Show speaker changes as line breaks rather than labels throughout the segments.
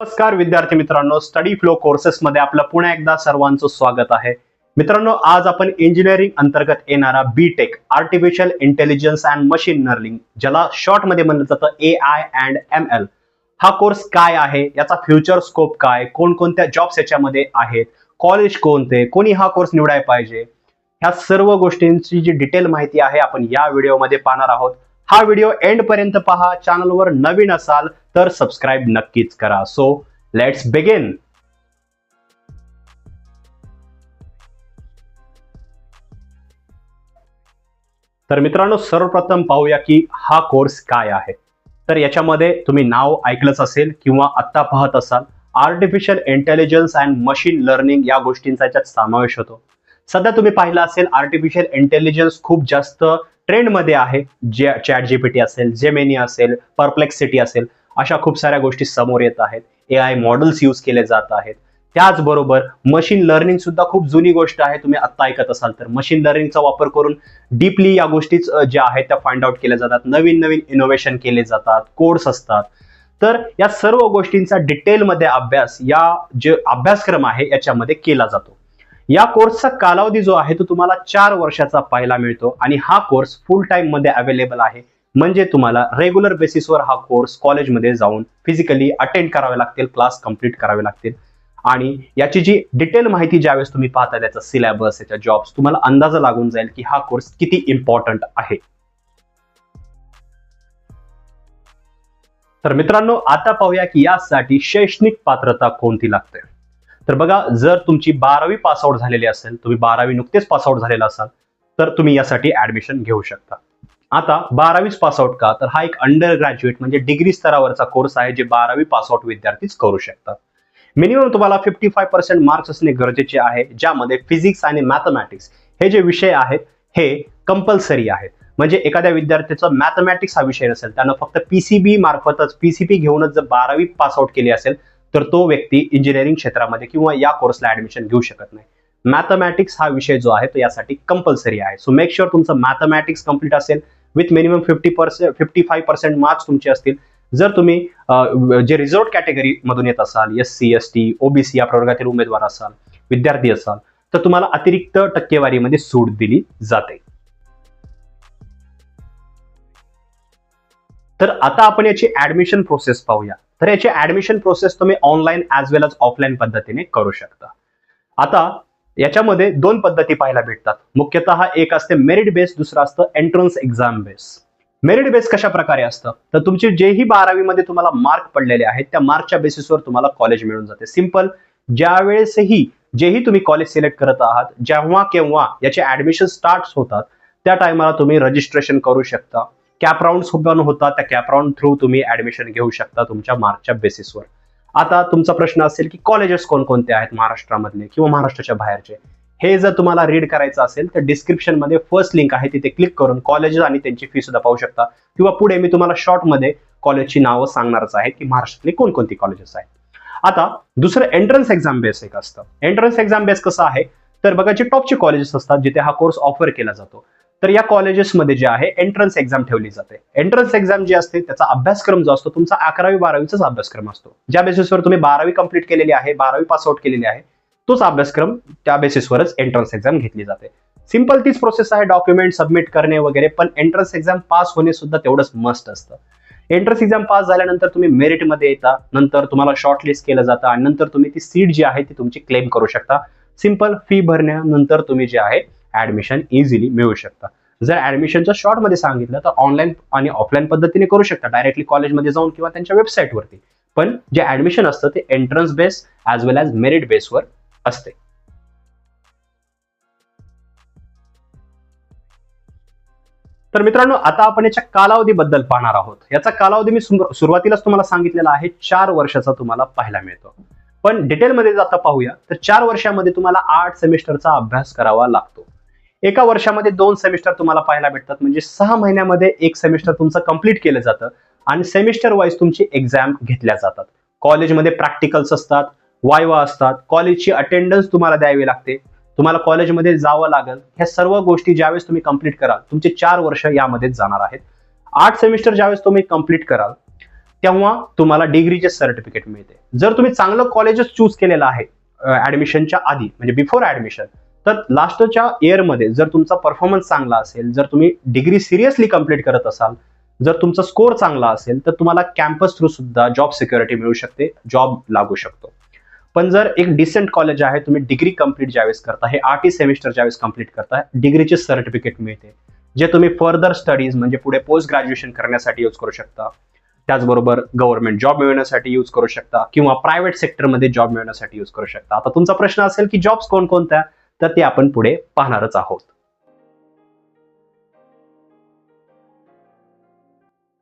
नमस्कार विद्यार्थी मित्रांनो, स्टडी फ्लो कोर्सेस मध्ये आपलं पुन्हा एकदा सर्वांचं स्वागत आहे. मित्रांनो, आज आपण इंजिनिअरिंग अंतर्गत येणारा BTech artificial intelligence and machine learning, ज्याला शॉर्ट मध्ये म्हणलं जातं AI अँड ML, हा कोर्स काय आहे, याचा फ्युचर स्कोप काय, कोणकोणत्या जॉब्स याच्यामध्ये आहेत, कॉलेज कोणते, कोणी हा कोर्स निवडायला पाहिजे, ह्या सर्व गोष्टींची जी डिटेल माहिती आहे आपण या व्हिडिओमध्ये पाहणार आहोत. हा व्हिडिओ एंड पर्यंत पहा. चॅनलवर नवीन असाल तर सबस्क्राइब नक्कीच करा. So let's begin. तर मित्रांनो, सर्वप्रथम पाहूया की हा कोर्स काय आहे. तर याच्यामध्ये तुम्ही नाव ऐकलंच असेल किंवा आत्ता पाहत असाल, artificial intelligence and machine learning या गोष्टींचा याच्यात समावेश होतो. सध्या तुम्ही पाहिलं असेल, आर्टिफिशियल इंटेलिजन्स खूप जास्त ट्रेंडमध्ये आहे. जे चॅट जीपीटी असेल, जेमिनी असेल, परप्लेक्सिटी असेल, अशा खूप साऱ्या गोष्टी समोर येत आहेत. AI मॉडेल्स यूज केले जात आहेत. त्याचबरोबर मशीन लर्निंग सुद्धा खूप जुनी गोष्ट आहे. तुम्ही आत्ता ऐकत असाल तर मशीन लर्निंगचा वापर करून डीपली या गोष्टी ज्या आहेत त्या फाइंड आउट केल्या जातात. नवीन नवीन इनोव्हेशन केले जातात, कोर्स असतात. तर या सर्व गोष्टींचा डिटेलमध्ये अभ्यास या जे अभ्यासक्रम आहे याच्यामध्ये केला जातो. या कोर्सचा कालावधी जो आहे तो तुम्हाला 4 वर्षाचा पाहायला मिळतो आणि हा कोर्स फुल टाइम मध्ये अवेलेबल आहे. म्हणजे तुम्हाला रेग्युलर बेसिसवर हा कोर्स कॉलेजमध्ये जाऊन फिजिकली अटेंड करावे लागतील, क्लास कंप्लीट करावे लागतील. आणि याची जी डिटेल माहिती ज्यावेळेस तुम्ही पाहता, त्याचा सिलेबस, याच्या जॉब्स, तुम्हाला अंदाज लागून जाईल की हा कोर्स किती इम्पॉर्टंट आहे. तर मित्रांनो, आता पाहूया की यासाठी शैक्षणिक पात्रता कोणती लागते. तर बघा, जर तुमची 12वी पासआउट झालेली असेल, तुम्ही 12वी नुकतेच पासआउट झालेला असाल, तर तुम्ही यासाठी ऍडमिशन घेऊ शकता. आता 12वी पासआउट का, तर हा एक अंडर ग्रॅज्युएट म्हणजे डिग्री स्तरावरचा कोर्स आहे, जे 12वी पासआउट विद्यार्थीच करू शकतात. मिनिमम तुम्हाला 55% मार्क्स असणे गरजेचे आहे, ज्यामध्ये फिजिक्स आणि मॅथमॅटिक्स हे जे विषय आहेत हे कंपल्सरी आहेत. म्हणजे एखाद्या विद्यार्थ्याचा मॅथमॅटिक्स हा विषय नसेल, त्यानं फक्त PCB मार्फतच, PCB घेऊनच जर 12वी पासआउट केली असेल, तर तो व्यक्ती इंजिनिअरिंग क्षेत्रामध्ये किंवा या कोर्सला ऍडमिशन घेऊ शकत नाही. मॅथमॅटिक्स हा विषय जो आहे तो यासाठी कंपल्सरी आहे. सो मेक शुअर तुमचं मॅथमॅटिक्स कंप्लीट असेल विथ मिनिमम 55% मार्क्स तुमचे असतील. जर तुम्ही जे रिझर्व्ड कॅटेगरी मधून येत असाल, SC, ST, OBC या प्रवर्गातील उमेदवार असाल, विद्यार्थी असाल, तर तुम्हाला अतिरिक्त टक्केवारीमध्ये सूट दिली जाते. तर आता आपण याची ऍडमिशन प्रोसेस पाहूया. तर याची ऍडमिशन प्रोसेस तुम्ही ऑनलाईन ॲज वेल एज ऑफलाईन पद्धतीने करू शकता. आता याच्यामध्ये 2 पद्धती पाहायला भेटतात. मुख्यतः एक असते मेरिट बेस, दुसरं असतं entrance exam base. Merit base कशा प्रकारे असतं, तर तुमचे जेही 12वी मध्ये तुम्हाला मार्क पडलेले आहेत, त्या मार्कच्या बेसिसवर तुम्हाला कॉलेज मिळून जाते. सिंपल, ज्यावेळेसही जेही तुम्ही कॉलेज सिलेक्ट करत आहात, जेव्हा केव्हा याचे ऍडमिशन स्टार्ट होतात, त्या टायमाला तुम्ही रजिस्ट्रेशन करू शकता. कॅप राऊंड पण होतात, त्या कॅप राऊंड थ्रू तुम्ही ऍडमिशन घेऊ शकता तुमच्या मार्कच्या बेसिसवर. आता तुमचा प्रश्न असेल की कॉलेजेस कोणकोणते आहेत महाराष्ट्रामधले किंवा महाराष्ट्राच्या बाहेरचे. हे जर तुम्हाला रीड करायचं असेल तर डिस्क्रिप्शन मध्ये फर्स्ट लिंक आहे, तिथे क्लिक करून कॉलेजेस आणि त्यांची फी सुद्धा पाहू शकता. किंवा पुढे मी तुम्हाला शॉर्ट मध्ये कॉलेजची नावं सांगणारच आहे की महाराष्ट्रातले कोणकोणती कॉलेजेस आहेत. आता दुसरं एंट्रन्स एक्झाम बेस एक असतं. एंट्रन्स एक्झाम बेस कसं आहे, तर बघा, जे टॉपचे कॉलेजेस असतात जिथे हा कोर्स ऑफर केला जातो, तर या कॉलेजेसमध्ये जे आहे एंट्रन्स एक्झाम ठेवली जाते. एंट्रन्स एक्झाम जी असते त्याचा अभ्यासक्रम जो असतो तुमचा 11वी 12वीचाच अभ्यासक्रम असतो. ज्या बेसिसवर तुम्ही 12वी कंप्लीट केलेली आहे, 12वी पास आउट केलेली आहे, तोच अभ्यासक्रम, त्या बेसिसवरच एंट्रन्स एक्झाम घेतली जाते. सिंपल तीच प्रोसेस आहे, डॉक्युमेंट सबमिट करणे वगैरे. पण एंट्रन्स एक्झाम पास होणे सुद्धा तेवढंच मस्ट असतं. एंट्रन्स एक्झाम पास झाल्यानंतर तुम्ही मेरिटमध्ये येता, नंतर तुम्हाला शॉर्टलिस्ट केलं जातं आणि नंतर तुम्ही ती सीट जी आहे ती तुमची क्लेम करू शकता. सिंपल, फी भरण्यानंतर तुम्ही जे आहे ऍडमिशन इझिली मिळू शकता. जर ऍडमिशनच्या शॉर्ट मध्ये सांगितलं तर ऑनलाईन आणि ऑफलाईन पद्धतीने करू शकता, डायरेक्टली कॉलेजमध्ये जाऊन किंवा त्यांच्या वेबसाईटवरती. पण जे ऍडमिशन असतं ते एंट्रन्स बेस ॲज वेल ॲज मेरिट बेसवर असते. तर मित्रांनो, आता आपण याच्या कालावधीबद्दल पाहणार आहोत. याचा कालावधी मी सुरुवातीलाच तुम्हाला सांगितलेला आहे, 4 वर्षाचा तुम्हाला पाहायला मिळतो. पण डिटेलमध्ये जाता पाहूया, तर 4 वर्षामध्ये तुम्हाला 8 सेमिस्टरचा अभ्यास करावा लागतो. एका वर्षामध्ये 2 सेमिस्टर तुम्हाला पाहायला भेटतात. म्हणजे 6 महिन्यामध्ये 1 सेमिस्टर तुमचं कंप्लीट केलं जातं आणि सेमिस्टर वाईज तुमची एक्झाम घेतल्या जातात. कॉलेजमध्ये प्रॅक्टिकल्स असतात, वायवा असतात, कॉलेजची अटेंडन्स तुम्हाला द्यावी लागते, तुम्हाला कॉलेजमध्ये जावं लागेल. ह्या सर्व गोष्टी ज्यावेळेस तुम्ही कंप्लीट कराल, तुमचे 4 वर्ष यामध्ये जाणार आहेत. 8 सेमिस्टर ज्यावेळेस तुम्ही कंप्लीट कराल, तेव्हा तुम्हाला डिग्रीचे सर्टिफिकेट मिळते. जर तुम्ही चांगलं कॉलेजेस चूज केलेलं आहे ऍडमिशनच्या आधी म्हणजे बिफोर ऍडमिशन, तर लास्टच्या इयरमध्ये जर तुमचा परफॉर्मन्स चांगला असेल, जर तुम्ही डिग्री सिरियसली कंप्लीट करत असाल, जर तुमचा स्कोर चांगला असेल, तर तुम्हाला कॅम्पस थ्रू सुद्धा जॉब सिक्युरिटी मिळू शकते, जॉब लागू शकतो. पण जर एक डिसेंट कॉलेज आहे, तुम्ही डिग्री कंप्लीट ज्यावेळेस करता, हे 8 सेमिस्टर ज्यावेळेस कंप्लीट करता, डिग्रीचे सर्टिफिकेट मिळते, जे तुम्ही फर्दर स्टडीज म्हणजे पुढे पोस्ट ग्रॅज्युएशन करण्यासाठी यूज करू शकता. त्याचबरोबर गव्हर्नमेंट जॉब मिळवण्यासाठी यूज करू शकता किंवा प्रायव्हेट सेक्टरमध्ये जॉब मिळवण्यासाठी यूज करू शकता. आता तुमचा प्रश्न असेल की जॉब्स कोणकोणत्या, तर ते आपण पुढे पाहणारच आहोत.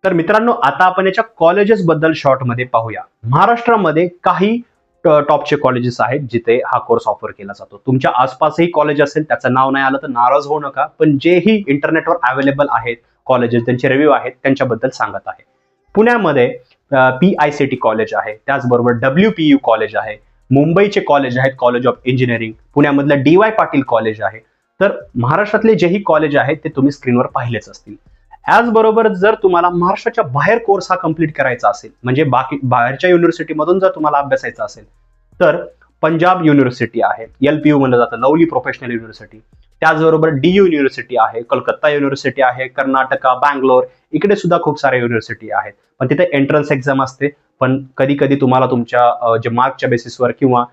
तर मित्रांनो, आता आपण याच्या कॉलेजेस बद्दल शॉर्टमध्ये पाहूया. महाराष्ट्रामध्ये काही टॉपचे कॉलेजेस आहेत जिथे हा कोर्स ऑफर केला जातो. तुमच्या आसपासही कॉलेज असेल, त्याचं नाव नाही आलं तर नाराज होऊ नका, पण जेही इंटरनेटवर अवेलेबल आहेत कॉलेजेस, त्यांचे रिव्ह्यू आहेत, त्यांच्याबद्दल सांगत आहे. पुण्यामध्ये PICT कॉलेज आहे, त्याचबरोबर WPU कॉलेज आहे, मुंबईचे कॉलेज आहेत कॉलेज ऑफ इंजिनिअरिंग, पुण्यामधलं DY पाटील कॉलेज आहे. तर महाराष्ट्रातले जेही कॉलेज आहेत ते तुम्ही स्क्रीनवर पाहिलेच असतील. याचबरोबर जर तुम्हाला महाराष्ट्राच्या बाहेर कोर्स हा कंप्लीट करायचा असेल, म्हणजे बाकी बाहेरच्या युनिव्हर्सिटीमधून जर तुम्हाला अभ्यासायचा असेल, तर पंजाब युनिव्हर्सिटी आहे, LPU म्हणलं जातं, लवली प्रोफेशनल युनिव्हर्सिटी. त्याचबरोबर DU युनिव्हर्सिटी आहे, कलकत्ता युनिव्हर्सिटी आहे, कर्नाटका, बँगलोर, इकडे सुद्धा खूप साऱ्या युनिव्हर्सिटी आहेत. पण तिथे एंट्रन्स एक्झाम असते, पण कधी कधी तुम्हाला तुमच्या जे मार्कच्या बेसिसवर किंवा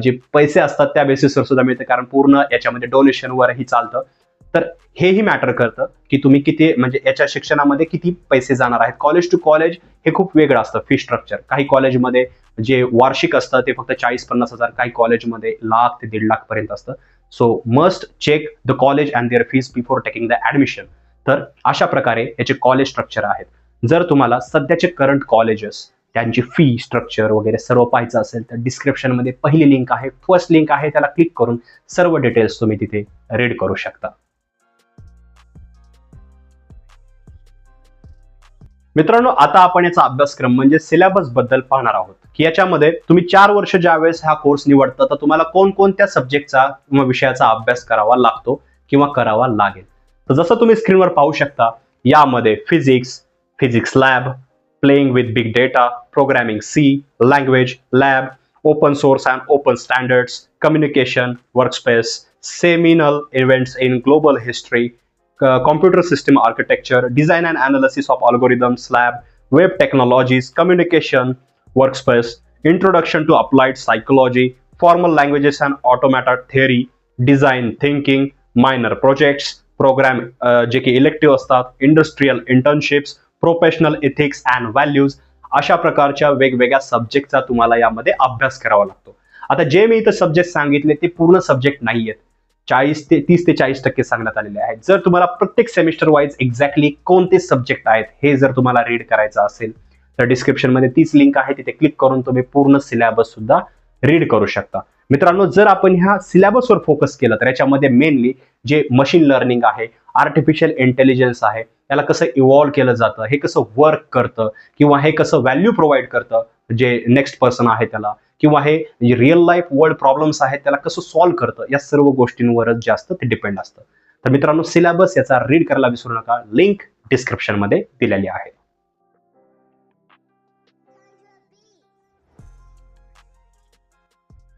जे पैसे असतात त्या बेसिसवर सुद्धा मिळते, कारण पूर्ण याच्यामध्ये डोनेशनवरही चालतं. तर हेही मॅटर करतं की तुम्ही किती, म्हणजे याच्या शिक्षणामध्ये किती पैसे जाणार आहेत. कॉलेज टू कॉलेज हे खूप वेगळं असतं फी स्ट्रक्चर. काही कॉलेजमध्ये जे वार्षिक असतं ते फक्त 40-50 हजार, काही कॉलेजमध्ये लाख ते 1.5 लाख पर्यंत असतं. So must check the college and their fees before taking the admission. तर अशा प्रकारे याचे कॉलेज स्ट्रक्चर आहेत. जर तुम्हाला सध्याचे करंट कॉलेजेस, त्यांची फी स्ट्रक्चर वगैरे सर्व पाहायचं असेल तर डिस्क्रिप्शनमध्ये पहिली लिंक आहे, फर्स्ट लिंक आहे, त्याला क्लिक करून सर्व डिटेल्स तुम्ही तिथे रीड करू शकता. मित्रांनो, आता आपण याचा अभ्यासक्रम म्हणजे सिलेबस बद्दल पाहणार आहोत की याच्यामध्ये तुम्ही 4 वर्ष ज्यावेळेस हा कोर्स निवडता, तर तुम्हाला कोणकोणत्या सब्जेक्टचा किंवा विषयाचा अभ्यास करावा लागतो किंवा करावा लागेल. तर जसं तुम्ही स्क्रीनवर पाहू शकता, यामध्ये physics lab, playing with big data, programming C, language lab, open source and open standards, communication workspace, seminal events in global history, computer system architecture, design and analysis of algorithms lab, web technologies, communication workspace, introduction to applied psychology, formal languages and automata theory, design thinking, minor projects, program जे की elective असतात, industrial internships, professional ethics and values, अशा प्रकारच्या वेगवेगळ्या सब्जेक्टचा तुम्हाला यामध्ये अभ्यास करावा लागतो. आता जे मी इथं सब्जेक्ट सांगितले ते पूर्ण सब्जेक्ट नाही आहेत, 30 ते 40% सांगण्यात आलेले आहेत. जर तुम्हाला प्रत्येक सेमिस्टर वाईज एक्झॅक्टली कोणते सब्जेक्ट आहेत हे जर तुम्हाला रीड करायचं असेल, तर डिस्क्रिप्शनमध्ये तीच लिंक आहे, तिथे क्लिक करून तुम्ही पूर्ण सिलेबस सुद्धा रीड करू शकता. मित्रांनो, जर आपण ह्या सिलेबसवर फोकस केलं तर याच्यामध्ये मेनली जे मशीन लर्निंग आहे, आर्टिफिशियल इंटेलिजन्स आहे, याला कसं इव्हॉल्व केलं जातं, हे कसं वर्क करतं, किंवा हे कसं व्हॅल्यू प्रोव्हाइड करतं जे नेक्स्ट पर्सन आहे त्याला, किंवा हे रिअल लाईफ वर्ल्ड प्रॉब्लेम्स आहेत त्याला कसं सॉल्व्ह करतं, या सर्व गोष्टींवरच जास्त ते डिपेंड असतं. तर मित्रांनो, सिलेबस याचा रीड करायला विसरू नका, लिंक डिस्क्रिप्शन मध्ये दिलेली आहे.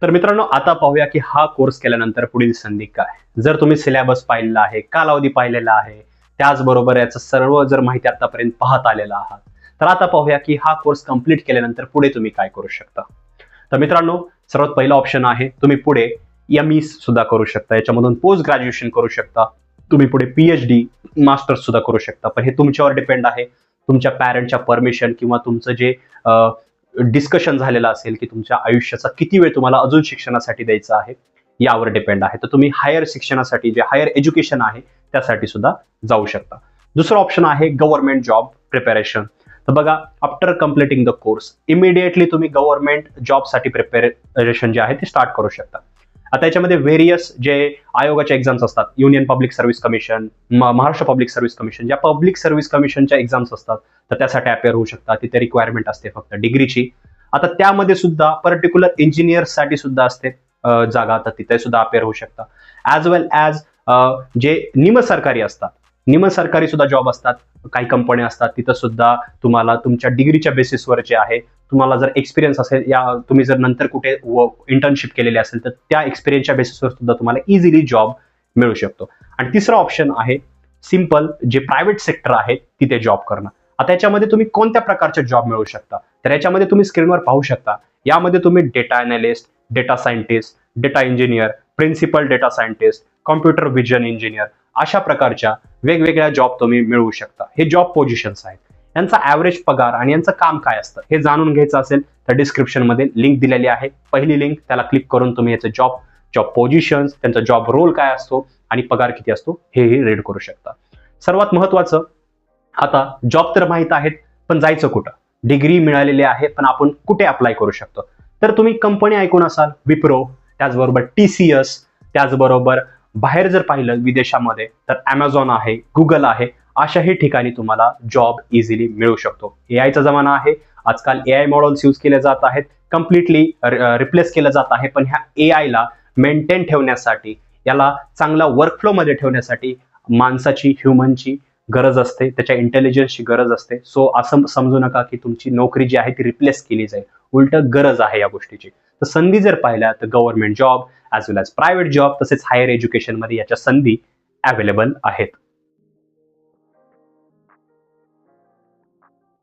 तर मित्रांनो, आता पाहूया की हा कोर्स केल्यानंतर पुढील संधी काय. जर तुम्ही सिलेबस पाहिलेला आहे, कालावधी पाहिलेला आहे, त्याचबरोबर याचं सर्व जर माहिती आतापर्यंत पाहत आलेला आहात, तर आता पाहूया की हा कोर्स कंप्लीट केल्यानंतर पुढे तुम्ही काय करू शकता. तर मित्रांनो, सर्वात पहिला ऑप्शन आहे, तुम्ही पुढे ME सुद्धा करू शकता, याच्यामधून पोस्ट ग्रॅज्युएशन करू शकता, तुम्ही पुढे PhD मास्टर्स सुद्धा करू शकता. पण हे तुमच्यावर डिपेंड आहे, तुमच्या पॅरेंटच्या परमिशन किंवा तुमचं जे डिस्कशन झालेलं असेल की तुमच्या आयुष्याचा किती वेळ तुम्हाला अजून शिक्षणासाठी द्यायचा आहे, यावर डिपेंड आहे. तर तुम्ही हायर शिक्षणासाठी, जे हायर एज्युकेशन आहे त्यासाठी सुद्धा जाऊ शकता. दुसरं ऑप्शन आहे गव्हर्नमेंट जॉब प्रिपरेशन. तर बघा, after completing the course immediately तुम्ही गव्हर्नमेंट जॉबसाठी प्रिपरेशन जे आहे ते स्टार्ट करू शकता. आता याच्यामध्ये व्हेरियस जे आयोगाच्या एक्झाम्स असतात, union public service commission, Maharashtra public service commission, ज्या पब्लिक सर्व्हिस कमिशनच्या एक्झाम्स असतात, तर त्यासाठी अपेअर होऊ शकता. तिथे रिक्वायरमेंट असते फक्त डिग्रीची. आता त्यामध्ये सुद्धा पर्टिक्युलर इंजिनियर्ससाठी सुद्धा असते जागा, तर तिथे सुद्धा अपेअर होऊ शकता. ॲज वेल ॲज जे निमसरकारी असतात, निम सरकारी सुद्धा जॉब असतात, काही कंपन्या असतात, तिथं सुद्धा तुम्हाला तुमच्या डिग्रीच्या बेसिसवर जे आहे, तुम्हाला जर एक्सपिरियन्स असेल, या तुम्ही जर नंतर कुठे इंटर्नशिप केलेली असेल तर त्या एक्सपिरियन्सच्या बेसिसवर सुद्धा तुम्हाला इझिली जॉब मिळू शकतो. आणि तिसरा ऑप्शन आहे सिंपल, जे प्रायव्हेट सेक्टर आहे तिथे जॉब करणं. आता याच्यामध्ये तुम्ही कोणत्या प्रकारचे जॉब मिळू शकता, तर याच्यामध्ये तुम्ही स्क्रीनवर पाहू शकता, यामध्ये तुम्ही data analyst, data scientist, data engineer, principal data scientist, computer vision engineer अशा प्रकारच्या वेगवेगळ्या जॉब तुम्ही मिळवू शकता. हे जॉब पोझिशन्स आहेत. यांचा ॲव्हरेज पगार आणि यांचं काम काय असतं हे जाणून घ्यायचं असेल तर डिस्क्रिप्शनमध्ये लिंक दिलेली आहे. पहिली लिंक, त्याला क्लिक करून तुम्ही याचं जॉब पोझिशन्स, त्यांचा जॉब रोल काय असतो आणि पगार किती असतो हेही रीड करू शकता. सर्वात महत्वाचं, आता जॉब तर माहित आहेत, पण जायचं कुठं? डिग्री मिळालेली आहे, पण आपण कुठे अप्लाय करू शकतो? तर तुम्ही कंपनी ऐकून असाल, विप्रो, त्याचबरोबर TCS, त्याचबरोबर बाहेर जर पाहिलं विदेशामध्ये तर Amazon आहे, गुगल आहे, अशाही ठिकाणी तुम्हाला जॉब इझिली मिळू शकतो. एआयचा जमाना आहे, आजकाल AI मॉडेल्स यूज केले जात आहेत, कम्प्लिटली रिप्लेस केलं जात आहे, पण ह्या एआयला मेंटेन ठेवण्यासाठी, याला चांगला वर्कफ्लो मध्ये ठेवण्यासाठी माणसाची, ह्युमनची गरज असते, त्याच्या इंटेलिजन्सची गरज असते. सो असं समजू नका की तुमची नोकरी जी आहे ती रिप्लेस केली जाईल, उलट गरज आहे या गोष्टीची. तर संधी जर पाहिल्या तर गव्हर्नमेंट जॉब ॲज वेल ॲज प्रायव्हेट जॉब, तसेच हायर एज्युकेशन मध्ये याच्या संधी अवेलेबल आहेत.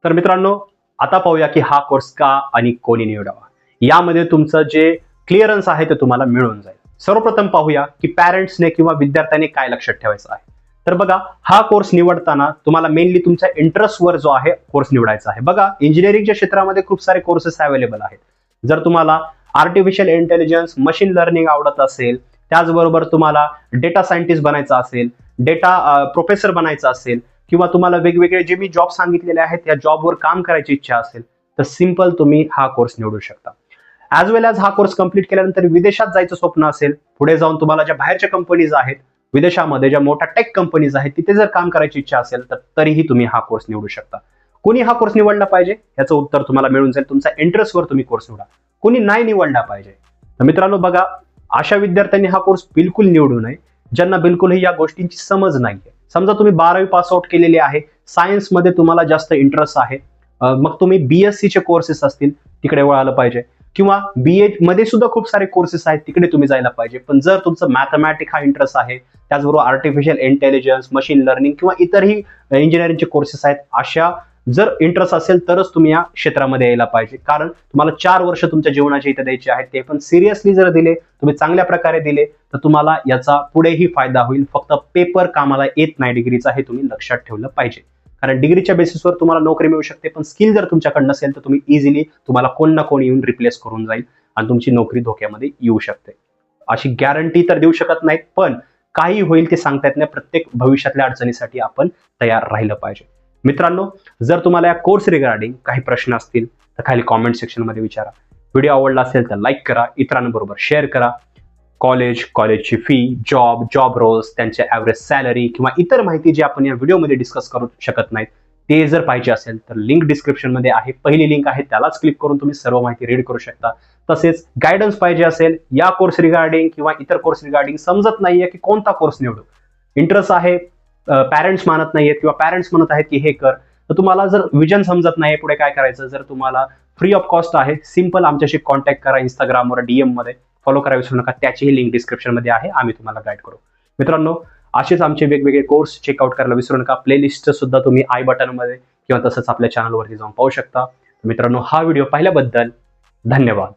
तर मित्रांनो, आता पाहूया की हा कोर्स का आणि कोणी निवडावा. यामध्ये तुमचं जे क्लिअरन्स आहे ते तुम्हाला मिळून जाईल. सर्वप्रथम पाहूया की पॅरेंट्सने किंवा विद्यार्थ्यांनी काय लक्षात ठेवायचं आहे. तर बघा, हा कोर्स निवडताना तुम्हाला मेनली तुमच्या इंटरेस्टवर जो आहे कोर्स निवडायचा आहे. बघा, इंजिनिअरिंगच्या क्षेत्रामध्ये खूप सारे कोर्सेस अवेलेबल आहेत. जर तुम्हाला आर्टिफिशियल इंटेलिजन्स, मशीन लर्निंग आवडत असेल, त्याचबरोबर तुम्हाला डेटा सायंटिस्ट बनायचं असेल, डेटा प्रोफेसर बनायचं असेल, किंवा तुम्हाला वेगवेगळे जे मी जॉब सांगितलेले आहेत या जॉबवर काम करायची इच्छा असेल, तर सिंपल तुम्ही हा कोर्स निवडू शकता. ॲज वेल ॲज हा कोर्स कंप्लीट केल्यानंतर विदेशात जायचं स्वप्न असेल, पुढे जाऊन तुम्हाला ज्या बाहेरच्या कंपनीज आहेत विदेशामध्ये, ज्या मोठ्या टेक कंपनीज आहेत तिथे जर काम करायची इच्छा असेल तर तरीही तुम्ही हा कोर्स निवडू शकता. कोणी हा कोर्स निवडला पाहिजे याचं उत्तर तुम्हाला मिळून जाईल. तुमचा इंटरेस्टवर तुम्ही कोर्स निवडा. कोणी नाही निवडला पाहिजे, तर मित्रांनो बघा, अशा विद्यार्थ्यांनी हा कोर्स बिलकुल निवडू नये ज्यांना बिलकुलही या गोष्टींची समज नाहीये. समजा तुम्ही 12वी पास आउट केलेली आहे, सायन्समध्ये तुम्हाला जास्त इंटरेस्ट आहे, मग तुम्ही BSc चे कोर्सेस असतील तिकडे वळालं पाहिजे, किंवा BA मध्ये सुद्धा खूप सारे कोर्सेस आहेत तिकडे तुम्ही जायला पाहिजे. पण जर तुमचं मॅथमॅटिक हा इंटरेस्ट आहे, त्याचबरोबर आर्टिफिशियल इंटेलिजन्स, मशीन लर्निंग किंवा इतरही इंजिनिअरिंगचे कोर्सेस आहेत, अशा जर इंटरेस्ट असेल तरच तुम्ही या क्षेत्रामध्ये यायला पाहिजे. कारण तुम्हाला 4 वर्ष तुमच्या जीवनाचे इथे द्यायचे आहेत, ते पण सिरियसली जर दिले, तुम्ही चांगल्या प्रकारे दिले, तर तुम्हाला याचा पुढेही फायदा होईल. फक्त पेपर कामाला येत नाही डिग्रीचा, हे तुम्ही लक्षात ठेवलं पाहिजे. कारण डिग्रीच्या बेसिसवर तुम्हाला नोकरी मिळू शकते, पण स्किल जर तुमच्याकडे नसेल तर तुम्ही इझिली, तुम्हाला कोण ना कोण येऊन रिप्लेस करून जाईल आणि तुमची नोकरी धोक्यामध्ये येऊ शकते. अशी गॅरंटी तर देऊ शकत नाहीत, पण काही होईल ते सांगता येत नाही. प्रत्येक भविष्यातल्या अडचणीसाठी आपण तयार राहिलं पाहिजे. मित्रांनो, जर तुम्हाला या कोर्स रिगार्डिंग काही प्रश्न असतील तर खाली कॉमेंट सेक्शनमध्ये विचारा. व्हिडिओ आवडला असेल तर लाईक करा, इतरांबरोबर शेअर करा. कॉलेजची फी, जॉब रोल्स, त्यांचे ॲव्हरेज सॅलरी किंवा इतर माहिती जी आपण या व्हिडिओमध्ये डिस्कस करू शकत नाहीत, ते जर पाहिजे असेल तर लिंक डिस्क्रिप्शनमध्ये आहे. पहिली लिंक आहे, त्यालाच क्लिक करून तुम्ही सर्व माहिती रीड करू शकता. तसेच गायडन्स पाहिजे असेल या कोर्स रिगार्डिंग किंवा इतर कोर्स रिगार्डिंग, समजत नाहीये की कोणता कोर्स निवडू, इंटरेस्ट आहे, पॅरेंट्स मानत नाहीयेत किंवा पॅरेंट्स म्हणत आहेत की हे कर, तर तुम्हाला जर विजन समजत नाही पुढे काय करायचं, जर तुम्हाला फ्री ऑफ कॉस्ट आहे, सिंपल आमच्याशी कॉन्टॅक्ट करा. इंस्टाग्रामवर DM मध्ये फॉलो करा विसरू नका. त्याचीही लिंक डिस्क्रिप्शनमध्ये आहे, आम्ही तुम्हाला गाईड करू. मित्रांनो, असेच आमचे वेगवेगळे कोर्स चेकआउट करायला विसरू नका. प्लेलिस्ट सुद्धा तुम्ही आय बटनमध्ये किंवा तसंच आपल्या चॅनलवरती जाऊन पाहू शकता. मित्रांनो, हा व्हिडिओ पाहिल्याबद्दल धन्यवाद.